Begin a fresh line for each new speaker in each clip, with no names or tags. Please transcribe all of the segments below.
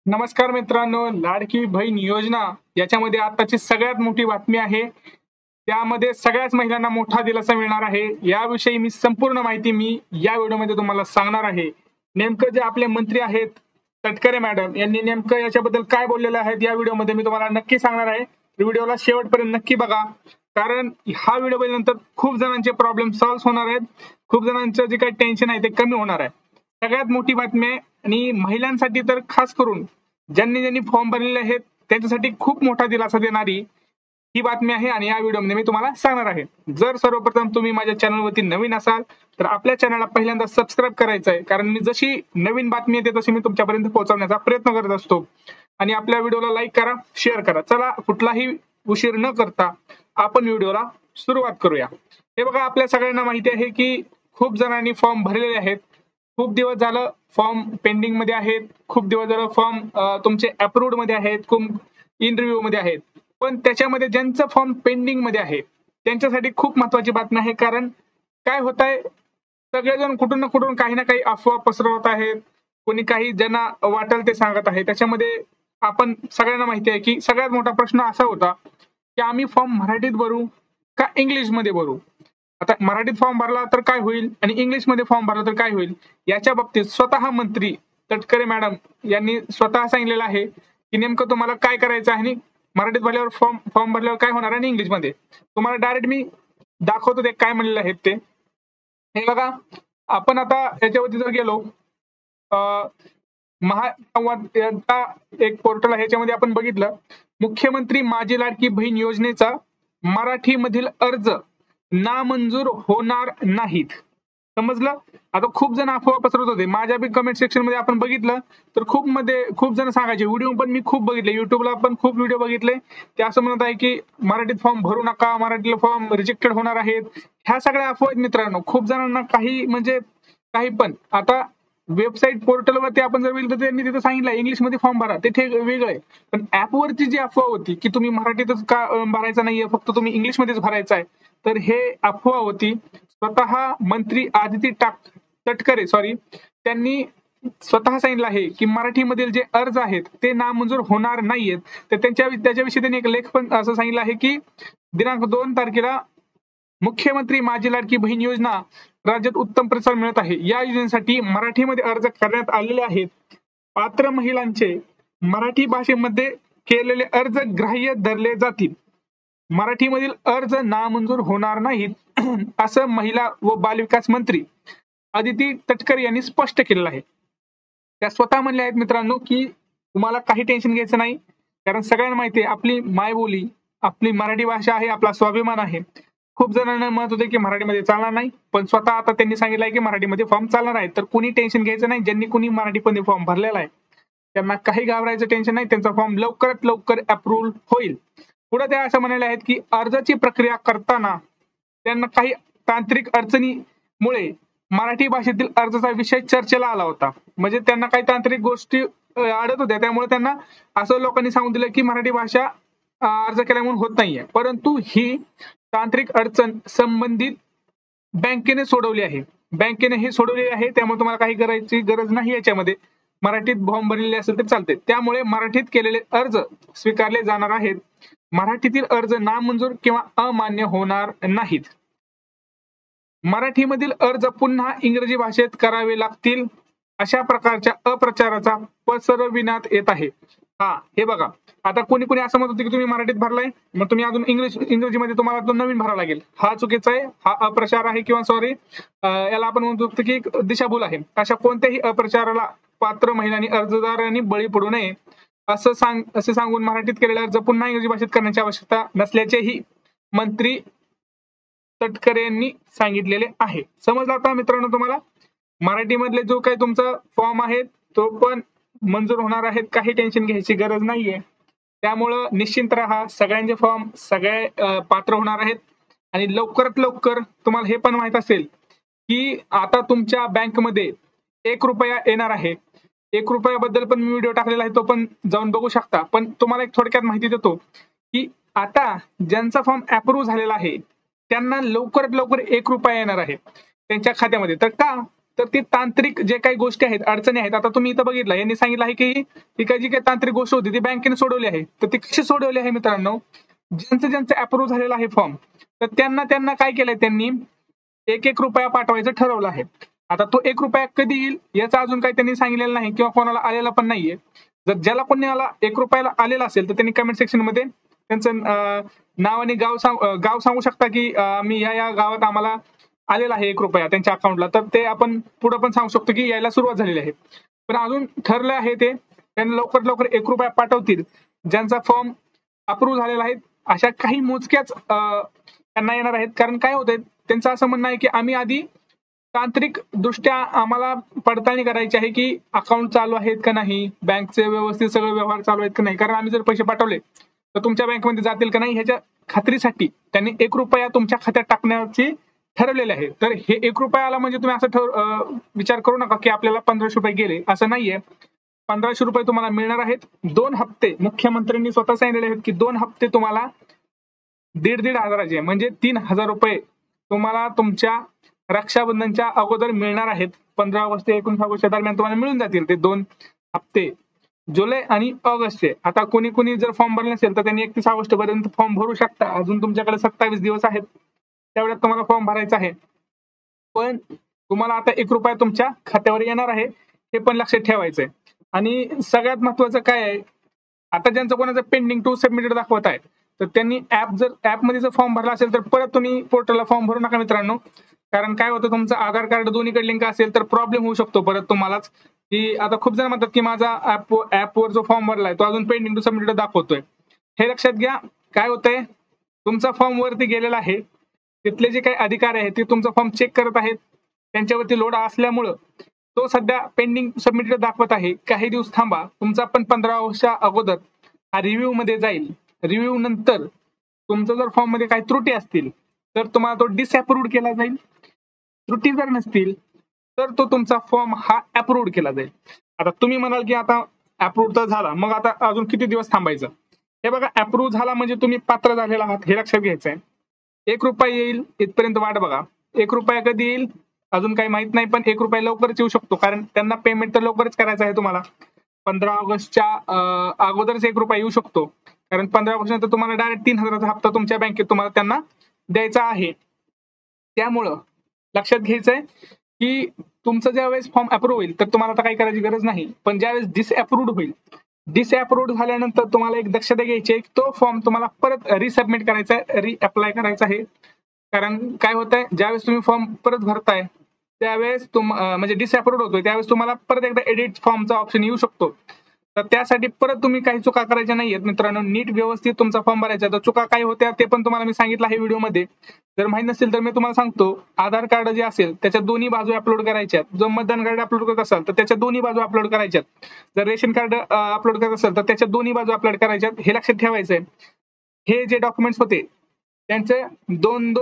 नमस्कार मित्रांनो, लाडकी बहीण योजना याच्यामध्ये आताची सगळ्यात मोठी बातमी आहे। त्यामध्ये सगळ्याच महिलांना मोठा दिलासा मिळणार आहे। याविषयी मी संपूर्ण माहिती या व्हिडिओमध्ये तुम्हाला सांगणार आहे। नेमकं जे आपले मंत्री आहेत तटकरे मॅडम यांनी नेमकं याच्याबद्दल काय बोललेलं आहे या व्हिडिओमध्ये मी तुम्हाला नक्की सांगणार आहे। व्हिडिओला शेवटपर्यंत नक्की बघा, कारण हा व्हिडिओ बघितल्यानंतर खूप जणांचे प्रॉब्लेम सॉल्व्ह होणार आहेत, खूप जणांचं जे काही टेन्शन आहे ते कमी होणार आहे। सगळ्यात मोठी बातमी आहे आणि महिलांसाठी तर खास करून ज्यांनी ज्यांनी फॉर्म भरलेले आहेत त्यांच्यासाठी खूप मोठा दिलासा देणारी ही बातमी आहे आणि या व्हिडिओमध्ये मी तुम्हाला सांगणार आहे। जर सर्वप्रथम तुम्ही माझ्या चॅनलवरती नवीन असाल तर आपल्या चॅनलला पहिल्यांदा सबस्क्राईब करायचं आहे, कारण मी जशी नवीन बातमी येते तशी मी तुमच्यापर्यंत पोहोचवण्याचा प्रयत्न करत असतो। आणि आपल्या व्हिडिओला लाईक करा, शेअर करा। चला कुठलाही उशीर न करता आपण व्हिडिओला सुरुवात करूया। हे बघा, आपल्या सगळ्यांना माहिती आहे की खूप जणांनी फॉर्म भरलेले आहेत, खूप दिवस झालं फॉर्म पेंडिंग मध्ये आहेत, खूप दिवस झालं फॉर्म तुमचे अप्रूव्ड मध्ये आहेत, खूप इंटरव्ह्यू मध्ये आहेत। पण त्याच्यामध्ये ज्यांचं फॉर्म पेंडिंग मध्ये आहे त्यांच्यासाठी खूप महत्वाची बातमी आहे। कारण काय होत आहे, सगळेजण कुठून ना कुठून काही ना काही अफवा पसरवत आहेत, कोणी काही ज्यांना वाटेल ते सांगत आहे। त्याच्यामध्ये आपण सगळ्यांना माहिती आहे की सगळ्यात मोठा प्रश्न असा होता की आम्ही फॉर्म मराठीत भरू का इंग्लिश मध्ये भरू। आता मराठीत फॉर्म भरला तर काय होईल आणि इंग्लिश मध्ये फॉर्म भरला तर काय होईल, याच्या बाबतीत स्वतः मंत्री तटकरे मॅडम यांनी स्वतः सांगितलेलं आहे की नेमकं तुम्हाला काय करायचं आहे आणि मराठीत भरल्यावर फॉर्म भरल्यावर काय होणार आणि इंग्लिश मध्ये। तुम्हाला डायरेक्ट मी दाखवतो ते काय म्हणलेलं आहेत ते। हे बघा, आपण आता याच्यावरती जर गेलो महासंवाद यांचा एक पोर्टल आहे, ह्याच्यामध्ये आपण बघितलं मुख्यमंत्री माझी लाडकी बहीण योजनेचा मराठीमधील अर्ज नामंजूर होणार नाहीत। समजलं? आता खूप जण अफवा पसरवत होते, माझ्या बी कमेंट सेक्शन मध्ये आपण बघितलं तर खूप जण सांगायचे, व्हिडिओ पण मी खूप बघितले, युट्यूबला पण खूप व्हिडिओ बघितले, ते असं म्हणत आहे की मराठीत फॉर्म भरू नका, मराठीला फॉर्म रिजेक्टेड होणार आहेत। ह्या सगळ्या अफवा आहेत मित्रांनो। खूप जणांना काही पण आता वेबसाईट पोर्टलवरती आपण जर बघितलं तर त्यांनी तिथे सांगितलं इंग्लिश मध्ये फॉर्म भरा, ते वेगळं आहे। पण ऍपवरती जी अफवा होती की तुम्ही मराठीतच का भरायचं नाहीये, फक्त तुम्ही इंग्लिश मध्येच भरायचं आहे, तर हे अफवा होती। स्वतः मंत्री आदिती तटकरे त्यांनी स्वतः सांगितलं आहे की मराठीमधील जे अर्ज आहेत ते नामंजूर होणार नाहीयेत। तर त्याच्याविषयी त्यांनी एक लेख पण असं सांगितलं आहे की दिनांक 2 तारखेला मुख्यमंत्री माझी लाडकी बहीण योजना राज्यात उत्तम प्रतिसाद मिळत आहे। या योजनेसाठी मराठीमध्ये अर्ज करण्यात आलेले आहेत। पात्र महिलांचे मराठी भाषेमध्ये केलेले अर्ज ग्राह्य धरले जातील। मराठीमधील अर्ज नामंजूर होणार नाहीत असं महिला व बालविकास मंत्री आदिती तटकरे यांनी स्पष्ट केलेलं आहे। त्या स्वतः म्हणल्या आहेत मित्रांनो की तुम्हाला काही टेन्शन घ्यायचं नाही, कारण सगळ्यांना माहिती आहे आपली मायबोली, आपली मराठी भाषा आहे, आपला स्वाभिमान आहे। खूप जणांना म्हणत होते की मराठीमध्ये चालणार नाही, पण स्वतः आता त्यांनी सांगितलंय की मराठीमध्ये फॉर्म चालणार आहे। तर कुणी टेन्शन घ्यायचं नाही, ज्यांनी कुणी मराठीमध्ये फॉर्म भरलेला आहे त्यांना काही घाबरायचं टेन्शन नाही, त्यांचा फॉर्म लवकरात लवकर अप्रूव्ह होईल। पुढे ते असं म्हणाले आहेत की अर्जाची प्रक्रिया करताना त्यांना काही तांत्रिक अडचणीमुळे मराठी भाषेतील अर्जाचा विषय चर्चेला आला होता। म्हणजे त्यांना काही तांत्रिक गोष्टी अडत होत्या, त्यामुळे त्यांना असं लोकांनी सांगून दिलं की मराठी भाषा अर्ज केल्यामुळे होत नाहीये। परंतु ही तांत्रिक अडचण संबंधित बँकेने सोडवली आहे, बँकेने हे सोडवली आहे। त्यामुळे तुम्हाला काही करायची गरज नाही, याच्यामध्ये मराठीत फॉर्म भरलेले असेल तर चालते। त्यामुळे मराठीत केलेले अर्ज स्वीकारले जाणार आहेत। मराठीतील अर्ज नामंजूर किंवा अमान्य होणार नाहीत। मराठीमधील अर्ज पुन्हा इंग्रजी भाषेत करावे लागतील, अशा प्रकारच्या अप्रचाराचा पसरविण्यात येत आहे। हे बघा, आता कोणी असं म्हणत होते की तुम्ही मराठीत भरलाय मग तुम्ही अजून इंग्रजीमध्ये तुम्हाला तो नवीन भरावा लागेल। हा चुकीचा आहे, हा अप्रचार आहे किंवा याला आपण म्हणतो की दिशाभूल आहे। अशा कोणत्याही अप्रचाराला पात्र महिलांनी अर्जदारांनी बळी पडू नये असे सांगून मराठीत केलेला अर्ज पुन्हा इंग्रजी भाषेत करण्याची आवश्यकता नसल्याचेही मंत्री तटकरे यांनी सांगितलेले आहे। समजलं आता मित्रांनो तुम्हाला? मराठीमधले जो काही तुमचा फॉर्म आहे तो पण मंजूर होणार आहेत, काही टेन्शन घ्यायची गरज नाहीये। त्यामुळं निश्चिंत राहा, सगळ्यांचे फॉर्म सगळे पात्र होणार आहेत। आणि लवकरात लवकर तुम्हाला हे पण माहित असेल की आता तुमच्या बँकमध्ये 1 रुपया येणार आहे। 1 रुपयाबद्दल पण मी व्हिडिओ टाकलेला आहे, तो पण जाऊन बघू शकता। पण तुम्हाला एक थोडक्यात माहिती देतो की आता ज्यांचा फॉर्म अप्रूव्ह झालेला आहे त्यांना लवकरात लवकर 1 रुपया येणार आहे त्यांच्या खात्यामध्ये। तर का? तर ती तांत्रिक जे काही गोष्टी आहेत, अडचणी आहेत, आता तुम्ही इथं बघितलं यांनी सांगितलं आहे की जी काही तांत्रिक गोष्ट होती ती बँकेने सोडवली आहे. तर ती कशी सोडवली आहे मित्रांनो, ज्यांचं अप्रूव्ह झालेला आहे फॉर्म, तर त्यांना काय केलंय, त्यांनी 1 रुपया पाठवायचं ठरवलं आहे. आता तो 1 रुपया कधी येईल याचा अजून काही त्यांनी सांगितलेलं नाही किंवा कोणाला आलेला पण नाहीये. जर ज्याला कोणाला 1 रुपयाला आलेला असेल तर त्यांनी कमेंट सेक्शन मध्ये त्यांचं नाव आणि गाव सांगू शकता की मी या गावात आम्हाला आलेला आहे 1 रुपया त्यांच्या अकाउंटला. तर ते आपण पुढे पण सांगू शकतो की यायला सुरुवात झालेली आहे. पण अजून ठरलं आहे ते त्यांना लवकर 1 रुपया पाठवतील ज्यांचा फॉर्म अप्रूव्ह झालेला आहे. अशा काही मोजक्याच त्यांना येणार आहेत. कारण काय होतंय, त्यांचं असं म्हणणं आहे की आम्ही आधी तांत्रिक दृष्ट्या आम्हाला पडताळणी करायची आहे की अकाउंट चालू आहेत का नाही, बँकचे व्यवस्थित सगळे व्यवहार चालू आहेत का नाही. कारण आम्ही जर पैसे पाठवले तर तुमच्या बँकमध्ये जातील का नाही ह्याच्या खात्रीसाठी त्यांनी 1 रुपया तुमच्या खात्यात टाकण्याची ठरवलेले आहे. तर हे 1 रुपया आला म्हणजे तुम्ही असं विचार करू नका की आपल्याला 1500 रुपये गेले, असं नाहीये. 1500 रुपये तुम्हाला मिळणार आहेत. 2 हप्ते मुख्यमंत्र्यांनी स्वतः सांगितलेले आहेत की 2 हप्ते तुम्हाला 1,500 हजाराचे म्हणजे 3,000 रुपये तुम्हाला तुमच्या रक्षाबंधनच्या अगोदर मिळणार आहेत. 15 ऑगस्ट ते 19 ऑगस्टच्या दरम्यान तुम्हाला मिळून जातील ते 2 हप्ते, जुलै आणि ऑगस्टचे. आता कोणी जर फॉर्म भरले नसेल तर त्यांनी 31 ऑगस्ट पर्यंत फॉर्म भरू शकता. अजून तुमच्याकडे 27 दिवस आहेत, तेवढ्यात तुम्हाला फॉर्म भरायचा आहे. पण तुम्हाला आता 1 रुपया तुमच्या खात्यावर येणार आहे, हे पण लक्षात ठेवायचंय. आणि सगळ्यात महत्वाचं काय आहे, आता ज्यांचं कोणाचं पेंडिंग टू सबमिटेड दाखवत आहे तर त्यांनी ऍपमध्ये जर फॉर्म भरला असेल तर परत तुम्ही पोर्टलला फॉर्म भरू नका मित्रांनो. कारण काय होतं, तुमचं आधार कार्ड दोन्हीकडे लिंक असेल तर प्रॉब्लेम होऊ शकतो परत तुम्हालाच. की आता खूप जण म्हणतात की माझा ऍपवर जो फॉर्म भरलाय तो अजून पेंडिंग टू सबमिटेड दाखवतोय. हे लक्षात घ्या. काय होतंय, तुमचा फॉर्म वरती गेलेला आहे, तिथले जे काही अधिकारी आहेत ते तुमचा फॉर्म चेक करत आहेत, त्यांच्यावरती लोड असल्यामुळं तो सध्या पेंडिंग सबमिटेड दाखवत आहे. काही दिवस थांबा, तुमचा पण 15 वर्षा अगोदर हा रिव्ह्यू मध्ये जाईल. रिव्ह्यू नंतर तुमचं जर फॉर्म मध्ये काही त्रुटी असतील तर तुम्हाला तो डिसअप्रूव्ड केला जाईल. त्रुटी जर नसतील तर तो तुमचा फॉर्म हा अप्रूव्ड केला जाईल. आता तुम्ही म्हणाल की आता अप्रूव्ड तर झाला, मग आता अजून किती दिवस थांबायचं. हे बघा, अप्रूव्ह झाला म्हणजे तुम्ही पात्र झालेला आहात हे लक्षात घ्यायचं आहे. 1 रुपया येईल इथपर्यंत वाट बघा. 1 रुपया कधी येईल अजून काही माहित नाही, पण 1 रुपया लवकरच येऊ शकतो. कारण त्यांना पेमेंट तर लवकरच करायचं आहे तुम्हाला. 15 ऑगस्टच्या अगोदरच 1 रुपया येऊ शकतो. कारण 15 ऑगस्ट नंतर तुम्हाला डायरेक्ट 3,000चा हप्ता तुमच्या बँकेत तुम्हाला त्यांना द्यायचा आहे. त्यामुळं लक्षात घ्यायचंय की तुमचं ज्यावेळेस फॉर्म अप्रूव्ह होईल तर तुम्हाला आता काही करायची गरज नाही. पण ज्यावेळेस डिसअप्रूव्ड होईल, डिसअप्रूव्ड झाल्यानंतर तुम्हाला एक दक्षता घ्यायची आहे, तो फॉर्म तुम्हाला परत रिसबमिट करायचा आहे, रिअप्लाय करायचा आहे. कारण काय होतंय, ज्यावेळेस तुम्ही फॉर्म परत भरताय त्यावेळेस म्हणजे डिसअप्रूव्ड होतोय त्यावेळेस तुम्हाला परत एकदा एडिट फॉर्मचा ऑप्शन येऊ शकतो. तर त्यासाठी परत तुम्ही काही चुका करायच्या नाहीयेत मित्रांनो. नीट व्यवस्थित तुमचा फॉर्म भरायचा. तर चुका काय होत्या ते पण तुम्हाला मी सांगितलं आहे व्हिडिओमध्ये. जर माहित नसेल तर मी तुम्हाला सांगतो. आधार कार्ड जे असेल त्याच्या दोन्ही बाजू अपलोड करायच्यात. जो मतदान कार्ड अपलोड करत असाल तर त्याच्या दोन्ही बाजू अपलोड करायच्यात. जर रेशन कार्ड अपलोड करत असेल तर त्याच्या दोन्ही बाजू अपलोड करायच्यात. हे लक्षात ठेवायचंय. हे जे डॉक्युमेंट्स होते त्यांचे दोन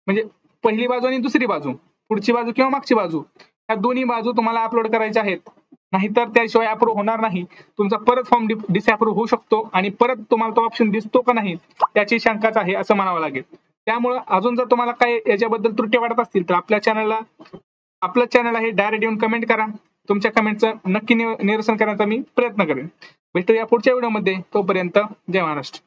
म्हणजे पहिली बाजू आणि दुसरी बाजू, पुढची बाजू किंवा मागची बाजू, ह्या दोन्ही बाजू तुम्हाला अपलोड करायच्या आहेत. नाहीतर त्याशिवाय अप्रूव्ह होणार नाही. तुमचा परत फॉर्म डिसअप्रूव्ह होऊ शकतो आणि परत तुम्हाला तो ऑप्शन दिसतो का नाही त्याची शंकाच आहे असं म्हणावं लागेल. त्यामुळं अजून जर तुम्हाला काय याच्याबद्दल त्रुटी वाटत असतील तर आपलं चॅनल आहे डायरेक्ट येऊन कमेंट करा. तुमच्या कमेंटचं नक्की निरसन करण्याचा मी प्रयत्न करेन. भेटूया पुढच्या व्हिडिओमध्ये. तोपर्यंत जय महाराष्ट्र.